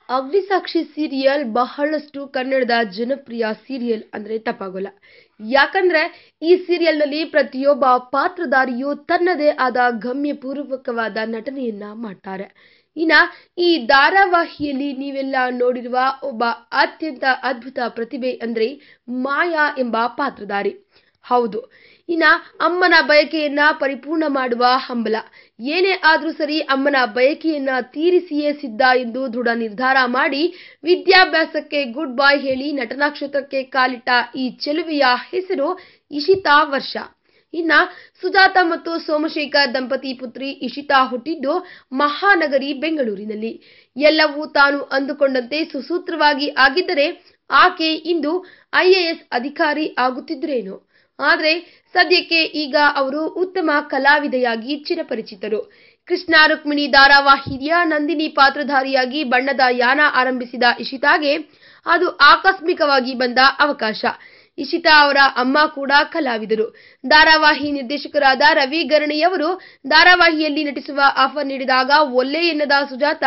Agnisakshi serial ಬಹಳಷ್ಟು ಕನ್ನಡದ ಜನಪ್ರಿಯ ಸೀರಿಯಲ್ ಅಂದ್ರೆ ತಪ್ಪಾಗೋಲ್ಲ. ಯಾಕಂದ್ರೆ ಈ ಸೀರಿಯಲ್ನಲ್ಲಿ ಪ್ರತಿಯೊಬ್ಬ ಪಾತ್ರಧಾರಿಯು ತನ್ನದೇ ಆದ ಗಮ್ಯಪೂರ್ವಕವಾದ ನಟನೆಯನ್ನ ಮಾಡ್ತಾರೆ. ಈ ಧಾರಾವಾಹಿಯಲ್ಲಿ ನೀವೆಲ್ಲ ನೋಡಿರುವ ಒಬ್ಬ ಅತ್ಯಂತ ಅದ್ಭುತ ಪ್ರತಿಭೆ ಅಂದ್ರೆ ಮಾಯಾ ಎಂಬ ಪಾತ್ರಧಾರಿ. ಹೌದು, ಅಮ್ಮನ ಬಯಕೆಯನ್ನ ಪರಿಪೂರ್ಣ ಮಾಡುವ ಹಂಬಲ. ಏನೇ ಆದ್ರೂ ಸರಿ ಅಮ್ಮನ ಬಯಕೆಯನ್ನ ತೀರಿಸಿಯೇ ಸಿದ್ಧ ಎಂದು ದೃಢ ನಿರ್ಧಾರ ಮಾಡಿ ವಿದ್ಯಾಭ್ಯಾಸಕ್ಕೆ ಗುಡ್ ಬೈ ಹೇಳಿ ನಟನಾ ಕ್ಷೇತ್ರಕ್ಕೆ ಕಾಲಿಟ್ಟ ಈ ಚೆಲುವೆಯ ಹೆಸರು ಇಶಿತಾ ವರ್ಷ. ಸುಜಾತ ಮತ್ತು ಸೋಮಶೇಖರ್ ದಂಪತಿ ಪುತ್ರಿ ಇಶಿತಾ ಹುಟ್ಟಿದ್ದು ಮಹಾನಗರಿ ಬೆಂಗಳೂರಿನಲ್ಲಿ. ಎಲ್ಲವೂ ತಾನು ಅಂದುಕೊಂಡಂತೆ ಸುಸೂತ್ರವಾಗಿ ಆಗಿದ್ದರೆ ಆಕೆ ಇಂದು IAS ಅಧಿಕಾರಿ ಆಗುತ್ತಿದ್ರೇನೋ. ಆದರೆ ಸದ್ಯಕ್ಕೆ ಈಗ ಅವರು ಉತ್ತಮ ಕಲಾವಿದೆಯಾಗಿ ಚಿರಪರಿಚಿತರು. ಕೃಷ್ಣ ರುಕ್ಮಿಣಿ ಧಾರಾವಾಹಿಯ ನಂದಿನಿ ಪಾತ್ರಧಾರಿಯಾಗಿ ಬಣ್ಣದ ಯಾನ ಆರಂಭಿಸಿದ ಇಶಿತಾಗೆ ಅದು ಆಕಸ್ಮಿಕವಾಗಿ ಬಂದ ಅವಕಾಶ. ಇಶಿತಾ ಅವರ ಅಮ್ಮ ಕೂಡ ಕಲಾವಿದರು. ಧಾರಾವಾಹಿ ನಿರ್ದೇಶಕರಾದ ರವಿ ಗರಣೆಯವರು ಧಾರಾವಾಹಿಯಲ್ಲಿ ನಟಿಸುವ ಆಫರ್ ನೀಡಿದಾಗ ಒಲ್ಲೆ ಎನ್ನದ ಸುಜಾತ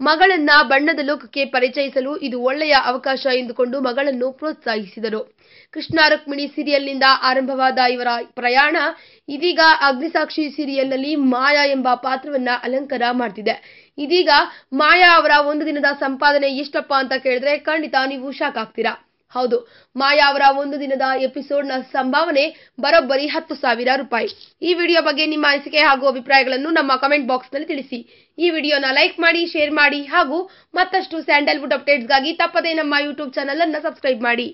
ಮಗಳನ್ನ ಬಣ್ಣದ ಲೋಕಕ್ಕೆ ಪರಿಚಯಿಸಲು ಇದು ಒಳ್ಳೆಯ ಅವಕಾಶ ಎಂದುಕೊಂಡು ಮಗಳನ್ನು ಪ್ರೋತ್ಸಾಹಿಸಿದರು. ಕೃಷ್ಣ ರುಕ್ಮಿಣಿ ಸೀರಿಯಲ್ನಿಂದ ಆರಂಭವಾದ ಇವರ ಪ್ರಯಾಣ ಇದೀಗ ಅಗ್ನಿಸಾಕ್ಷಿ ಸೀರಿಯಲ್ನಲ್ಲಿ ಮಾಯಾ ಎಂಬ ಪಾತ್ರವನ್ನ ಅಲಂಕಾರ ಮಾಡ್ತಿದೆ. ಇದೀಗ ಮಾಯಾ ಅವರ ಒಂದು ದಿನದ ಸಂಪಾದನೆ ಎಷ್ಟಪ್ಪ ಅಂತ ಕೇಳಿದ್ರೆ ಖಂಡಿತ ನೀವು ಶಾಕ್ ಆಗ್ತೀರಾ. ಹೌದು, ಮಾಯಾ ಅವರ ಒಂದು ದಿನದ ಎಪಿಸೋಡ್ನ ಸಂಭಾವನೆ ಬರೋಬ್ಬರಿ 10,000 ರೂಪಾಯಿ. ಈ ವಿಡಿಯೋ ಬಗ್ಗೆ ನಿಮ್ಮ ಅನಿಸಿಕೆ ಹಾಗೂ ಅಭಿಪ್ರಾಯಗಳನ್ನು ನಮ್ಮ ಕಮೆಂಟ್ ಬಾಕ್ಸ್ ನಲ್ಲಿ ತಿಳಿಸಿ. ಈ ವಿಡಿಯೋನ ಲೈಕ್ ಮಾಡಿ, ಶೇರ್ ಮಾಡಿ ಹಾಗೂ ಮತ್ತಷ್ಟು ಸ್ಯಾಂಡಲ್ವುಡ್ ಅಪ್ಡೇಟ್ಸ್ಗಾಗಿ ತಪ್ಪದೇ ನಮ್ಮ ಯೂಟ್ಯೂಬ್ ಚಾನೆಲ್ ಅನ್ನು ಸಬ್ಸ್ಕ್ರೈಬ್ ಮಾಡಿ.